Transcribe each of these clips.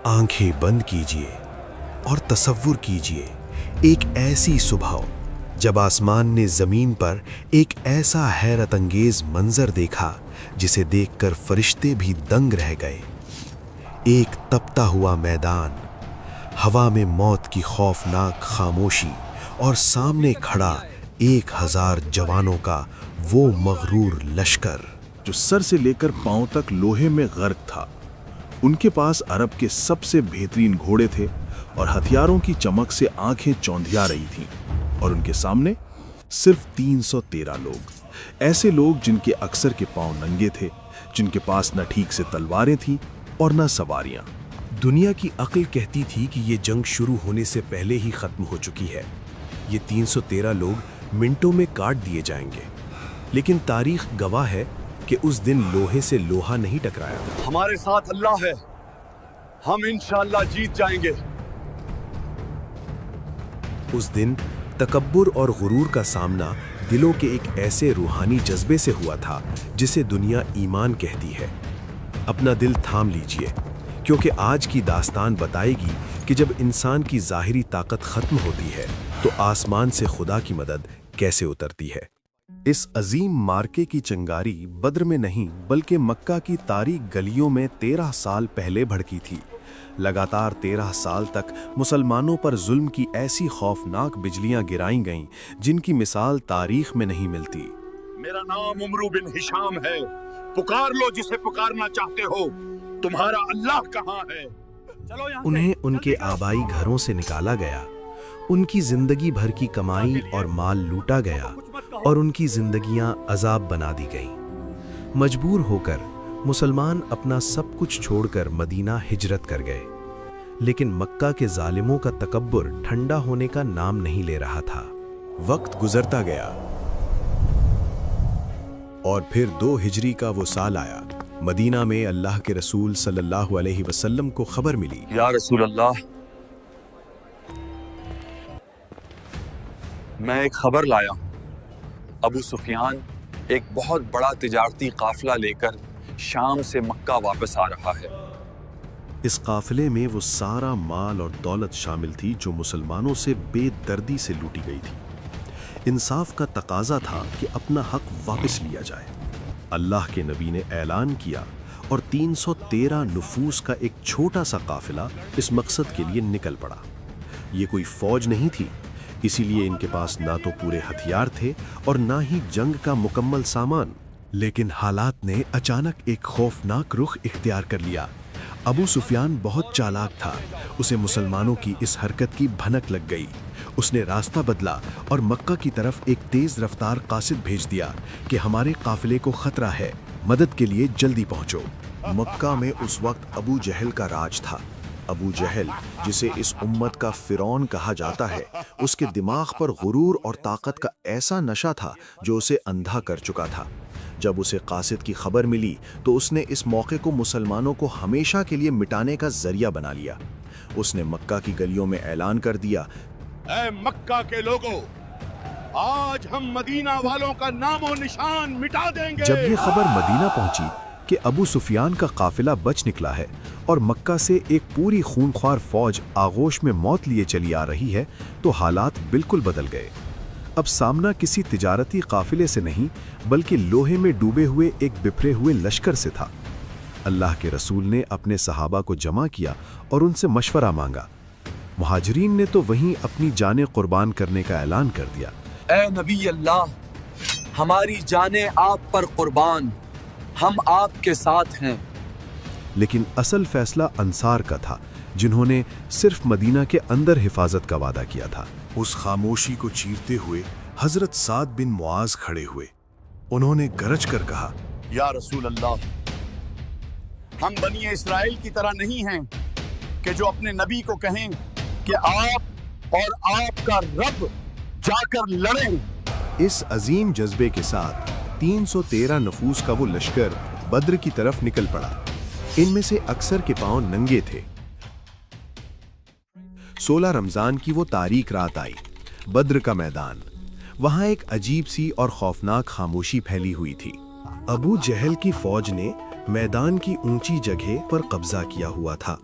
आंखें बंद कीजिए और तसव्वुर कीजिए एक ऐसी सुबह जब आसमान ने ज़मीन पर एक ऐसा हैरत अंगेज मंजर देखा जिसे देखकर फरिश्ते भी दंग रह गए। एक तपता हुआ मैदान, हवा में मौत की खौफनाक खामोशी और सामने खड़ा 1000 जवानों का वो मगरूर लश्कर जो सर से लेकर पांव तक लोहे में गर्क था। उनके पास अरब के सबसे बेहतरीन घोड़े थे और हथियारों की चमक से आंखें चौंधिया रही थीं। और उनके सामने सिर्फ 313 लोग, ऐसे लोग जिनके अक्सर के पांव नंगे थे, जिनके पास न ठीक से तलवारें थीं और न सवारियां। दुनिया की अक्ल कहती थी कि ये जंग शुरू होने से पहले ही खत्म हो चुकी है। ये 313 लोग मिनटों में काट दिए जाएंगे, लेकिन तारीख गवाह है कि उस दिन लोहे से लोहा नहीं टकराया। हमारे साथ अल्लाह है, हम इंशाअल्लाह जीत जाएंगे। उस दिन तकब्बुर और गुरूर का सामना दिलों के एक ऐसे रूहानी जज्बे से हुआ था जिसे दुनिया ईमान कहती है। अपना दिल थाम लीजिए, क्योंकि आज की दास्तान बताएगी कि जब इंसान की ज़ाहिरी ताकत ख़त्म होती है तो आसमान से खुदा की मदद कैसे उतरती है। इस अजीम मार्के की चिंगारी बद्र में नहीं बल्कि मक्का की तारीक गलियों में 13 साल पहले भड़की थी। लगातार 13 साल तक मुसलमानों पर जुल्म की ऐसी खौफनाक बिजलियां गिराई गईं जिनकी मिसाल तारीख में नहीं मिलती। मेरा नाम उमरू बिन हिशाम है, पुकार लो जिसे पुकारना चाहते हो। तुम्हारा अल्लाह कहाँ है? चलो यहाँ उन्हें उनके आबाई घरों से निकाला गया, उनकी जिंदगी भर की कमाई और माल लूटा गया और उनकी जिंदगियां अजाब बना दी गईं। मजबूर होकर मुसलमान अपना सब कुछ छोड़कर मदीना हिजरत कर गए, लेकिन मक्का के जालिमों का तकब्बुर ठंडा होने का नाम नहीं ले रहा था। वक्त गुजरता गया और फिर 2 हिजरी का वो साल आया। मदीना में अल्लाह के रसूल सल्लल्लाहु अलैहि वसल्लम को खबर मिली, या रसूल अल्लाह, मैं एक खबर लाया हूं। अबू सुफियान एक बहुत बड़ा तिजारती काफिला लेकर शाम से मक्का वापस आ रहा है। इस काफिले में वो सारा माल और दौलत शामिल थी जो मुसलमानों से बेदर्दी से लूटी गई थी। इंसाफ का तकाजा था कि अपना हक वापस लिया जाए। अल्लाह के नबी ने ऐलान किया और 313 नफूस का एक छोटा सा काफिला इस मकसद के लिए निकल पड़ा। ये कोई फौज नहीं थी, इसीलिए इनके पास ना तो पूरे हथियार थे और ना ही जंग का मुकम्मल सामान। लेकिन हालात ने अचानक एक खौफनाक रुख इख्तियार कर लिया। अबू सुफियान बहुत चालाक था, उसे मुसलमानों की इस हरकत की भनक लग गई। उसने रास्ता बदला और मक्का की तरफ एक तेज रफ्तार कासिद भेज दिया कि हमारे काफिले को खतरा है, मदद के लिए जल्दी पहुंचो। मक्का में उस वक्त अबू जहल का राज था। अबू जहल, जिसे इस उम्मत का फिरौन कहा जाता है, उसके दिमाग पर गुरूर और ताकत का ऐसा नशा था जो उसे अंधा कर चुका था। जब उसे कासिद की खबर मिली तो उसने इस मौके को मुसलमानों को हमेशा के लिए मिटाने का जरिया बना लिया। उसने मक्का की गलियों में ऐलान कर दिया, ऐ मक्का के लोगों, आज हम मदीना वालों का नामो निशान मिटा देंगे। जब ये खबर मदीना पहुंची कि अबू सुफियान का काफिला बच निकला है और मक्का से एक पूरी खूनख्वार फौज आगोश में मौत लिए चली आ रही है, तो हालात बिल्कुल बदल गए। अब सामना किसी तिजारती काफिले से नहीं बल्कि लोहे में डूबे हुए एक बिखरे हुए लश्कर से था। अल्लाह के रसूल ने अपने सहाबा को जमा किया और उनसे मशवरा मांगा। मुहाजिरीन ने तो वहीं अपनी जानें कुर्बान करने का ऐलान कर दिया। ऐ नबी अल्लाह, हमारी जानें आप पर कुर्बान, हम आपके साथ हैं। लेकिन असल फैसला अंसार का था, जिन्होंने सिर्फ मदीना के अंदर हिफाजत का वादा किया था। उस खामोशी को चीरते हुए हजरत साद बिन मुआज खड़े हुए। उन्होंने गरज कर कहा, या रसूल अल्लाह, हम बनी इस्राएल की तरह नहीं हैं कि जो अपने नबी को कहें कि आप और आपका रब जाकर लड़ें। इस अजीम जज्बे के साथ 313 नफूस का वो लश्कर बद्र की तरफ निकल पड़ा। इनमें से अक्सर के पांव नंगे थे। 16 रमजान की वो तारीख रात आई, बद्र का मैदान। वहां एक अजीब सी और खौफनाक खामोशी फैली हुई थी। अबू जहल की फौज ने मैदान की ऊंची जगह पर कब्जा किया हुआ था।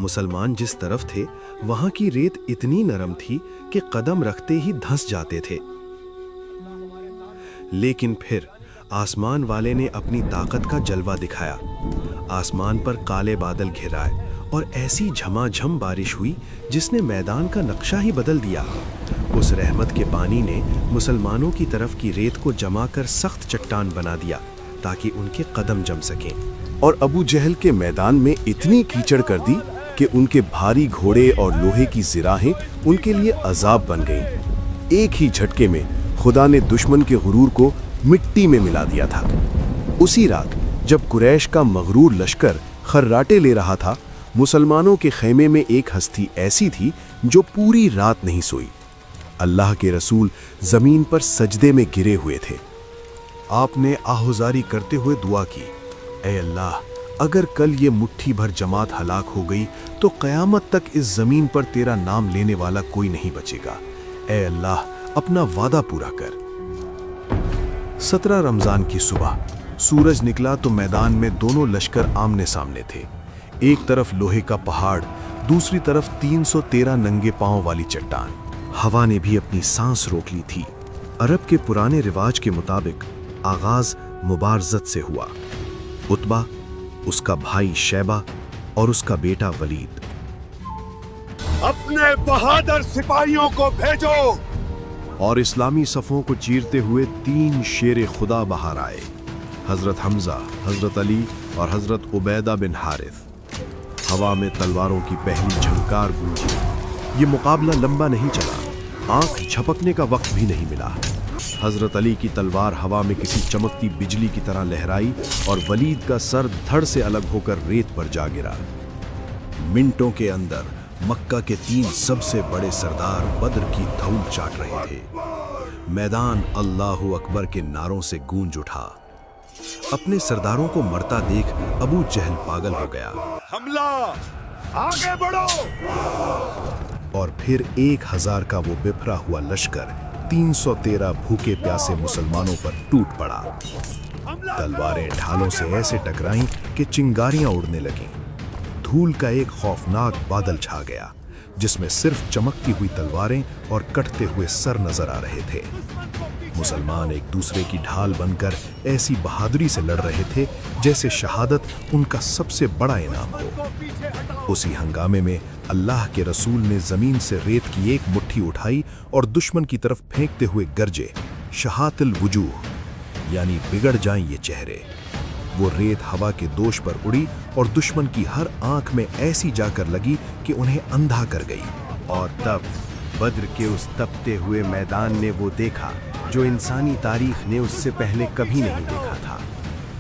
मुसलमान जिस तरफ थे वहां की रेत इतनी नरम थी कि कदम रखते ही धंस जाते थे। लेकिन फिर आसमान वाले ने अपनी ताकत का जलवा दिखाया। आसमान पर काले बादल घिर आए और ऐसी झमाझम बारिश हुई जिसने मैदान का नक्शा ही बदल दिया। उस रहमत के पानी ने मुसलमानों की तरफ की रेत को जमा कर सख्त चट्टान बना दिया ताकि उनके कदम जम सकें। और अबू जहल के मैदान में इतनी कीचड़ कर दी कि उनके भारी घोड़े और लोहे की जिराहें उनके लिए अजाब बन गईं। एक ही झटके में खुदा ने दुश्मन के गुरूर को मिट्टी में मिला दिया था। उसी रात जब कुरैश का मगरूर लश्कर खर्राटे ले रहा था, मुसलमानों के खेमे में एक हस्ती ऐसी थी जो पूरी रात नहीं सोई। अल्लाह के रसूल जमीन पर सजदे में गिरे हुए थे। आपने आहुजारी करते हुए दुआ की, ऐ अल्लाह, अगर कल ये मुट्ठी भर जमात हलाक हो गई तो क़यामत तक इस जमीन पर तेरा नाम लेने वाला कोई नहीं बचेगा। ऐ अल्लाह, अपना वादा पूरा कर। 17 रमजान की सुबह सूरज निकला तो मैदान में दोनों लश्कर आमने सामने थे। एक तरफ लोहे का पहाड़, दूसरी तरफ 313 नंगे पांव वाली चट्टान। हवा ने भी अपनी सांस रोक ली थी। अरब के पुराने रिवाज के मुताबिक आगाज मुबारजत से हुआ। उतबा, उसका भाई शैबा और उसका बेटा वलीद। अपने बहादुर सिपाहियों को भेजो। और इस्लामी सफ़ों को चीरते हुए 3 शेर खुदा बाहर आए, हजरत हमजा, हजरत अली और हजरत उबैदा बिन हारिस। हवा में तलवारों की पहली झंकार गूंजी। ये मुकाबला लंबा नहीं चला, आंख झपकने का वक्त भी नहीं मिला। हजरत अली की तलवार हवा में किसी चमकती बिजली की तरह लहराई और वलीद का सर धड़ से अलग होकर रेत पर जा गिरा। मिनटों के अंदर मक्का के 3 सबसे बड़े सरदार बद्र की धूल चाट रहे थे। मैदान अल्लाहु अकबर के नारों से गूंज उठा। अपने सरदारों को मरता देख अबू जहल पागल हो गया। हमला, आगे बढ़ो। और फिर 1000 का वो बिखरा हुआ लश्कर 313 भूखे प्यासे मुसलमानों पर टूट पड़ा। तलवारें ढालों से ऐसे टकराईं कि चिंगारियां उड़ने लगीं। धूल का एक खौफनाक बादल छा गया जिसमें सिर्फ चमकती हुई तलवारें और कटते हुए सर नजर आ रहे थे। मुसलमान एक दूसरे की ढाल बनकर ऐसी बहादुरी से लड़ रहे थे जैसे शहादत उनका सबसे बड़ा इनाम हो। उसी हंगामे में अल्लाह के रसूल ने जमीन से रेत की एक मुट्ठी उठाई और दुश्मन की तरफ फेंकते हुए गरजे, शहातिल वजूह, यानी बिगड़ जाएं ये चेहरे। वो रेत हवा के दोष पर उड़ी और दुश्मन की हर आंख में ऐसी जाकर लगी कि उन्हें अंधा कर गई। और तब बद्र के उस तपते हुए मैदान ने वो देखा जो इंसानी तारीख ने उससे पहले कभी नहीं देखा था।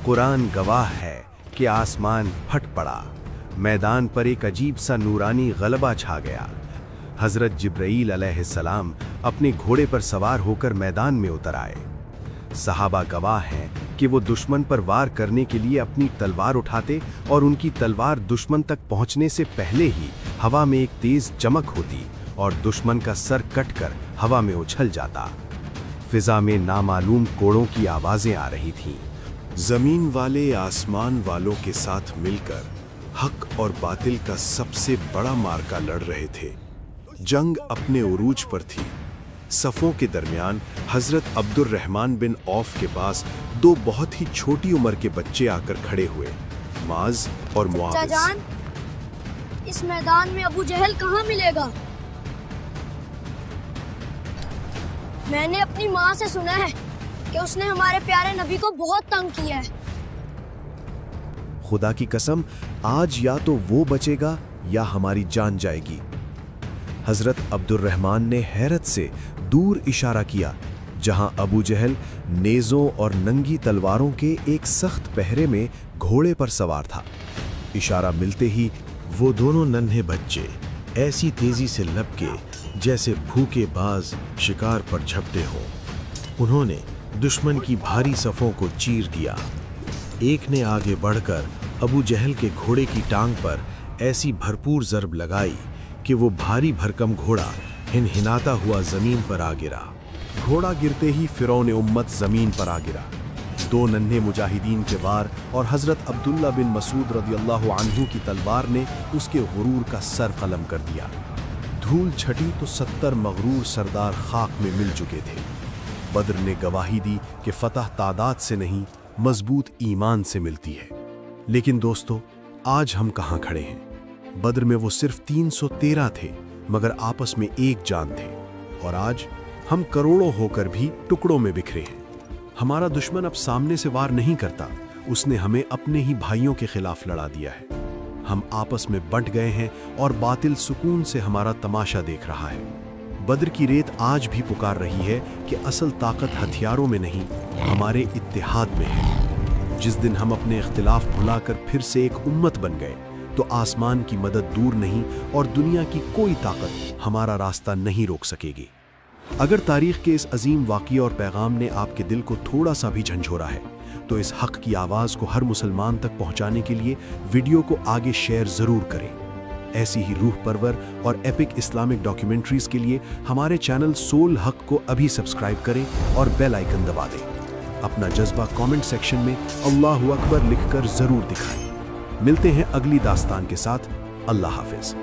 कुरान गवाह है कि आसमान फट पड़ा, मैदान पर एक अजीब सा नूरानी गलबा छा गया। हजरत जिब्राईल अलैहिस्सलाम अपने घोड़े पर सवार होकर मैदान में उतर आए। सहाबा गवाह हैं कि वो दुश्मन पर वार करने के लिए अपनी तलवार उठाते और उनकी तलवार दुश्मन तक पहुंचने से पहले ही हवा में एक तेज चमक होती और दुश्मन का सर कटकर हवा में उछल जाता। फिजा में नामालूम कोड़ों की आवाजें आ रही थीं। जमीन वाले आसमान वालों के साथ मिलकर हक और बातिल का सबसे बड़ा मार्का लड़ रहे थे। जंग अपने उरूज पर थी। सफ़ों के दरमियान हजरत अब्दुर रहमान बिन औफ के पास 2 बहुत ही छोटी उम्र के बच्चे आकर खड़े हुए, माज और मुआविज। जान, इस मैदान में अबू जहल कहाँ मिलेगा? मैंने अपनी माँ से सुना है कि उसने हमारे प्यारे नबी को बहुत तंग किया है। खुदा की कसम, आज या तो वो बचेगा या हमारी जान जाएगी। हजरत अब्दुर रहमान ने हैरत से दूर इशारा किया जहां अबू जहल नेज़ों और नंगी तलवारों के एक सख्त पहरे में घोड़े पर सवार था। इशारा मिलते ही वो दोनों नन्हे बच्चे ऐसी तेजी से लपके जैसे भूखे बाज शिकार पर झपटे हों। उन्होंने दुश्मन की भारी सफ़ों को चीर दिया। एक ने आगे बढ़कर अबू जहल के घोड़े की टांग पर ऐसी भरपूर ज़रब लगाई कि वो भारी भरकम घोड़ा हिनहिनाता हुआ जमीन पर आ गिरा। घोड़ा गिरते ही फिरौन उम्मत जमीन पर आ गिरा। 2 नन्हे मुजाहिदीन के वार और हज़रत अब्दुल्ला बिन मसूद रदियल्लाहु अन्हु की तलवार ने उसके गुरूर का सर कलम कर दिया। धूल छटी तो 70 मगरूर सरदार खाक में मिल चुके थे। बद्र ने गवाही दी कि फतह तादाद से नहीं, मजबूत ईमान से मिलती है। लेकिन दोस्तों, आज हम कहाँ खड़े हैं? बद्र में वो सिर्फ 313 थे, मगर आपस में एक जान थे। और आज हम करोड़ों होकर भी टुकड़ों में बिखरे हैं। हमारा दुश्मन अब सामने से वार नहीं करता, उसने हमें अपने ही भाइयों के खिलाफ लड़ा दिया है। हम आपस में बंट गए हैं और बातिल सुकून से हमारा तमाशा देख रहा है। बद्र की रेत आज भी पुकार रही है कि असल ताकत हथियारों में नहीं, हमारे इत्तेहाद में है। जिस दिन हम अपने इख्तिलाफ भुलाकर फिर से एक उम्मत बन गए, तो आसमान की मदद दूर नहीं और दुनिया की कोई ताकत हमारा रास्ता नहीं रोक सकेगी। अगर तारीख के इस अजीम वाक़िए और पैगाम ने आपके दिल को थोड़ा सा भी झंझोरा है, तो इस हक़ की आवाज़ को हर मुसलमान तक पहुँचाने के लिए वीडियो को आगे शेयर ज़रूर करें। ऐसी ही रूह परवर और एपिक इस्लामिक डॉक्यूमेंट्रीज़ के लिए हमारे चैनल सोल हक को अभी सब्सक्राइब करें और बेल आइकन दबा दें। अपना जज्बा कमेंट सेक्शन में अल्लाहु अकबर लिखकर ज़रूर दिखाएं। मिलते हैं अगली दास्तान के साथ। अल्लाह हाफ़िज़।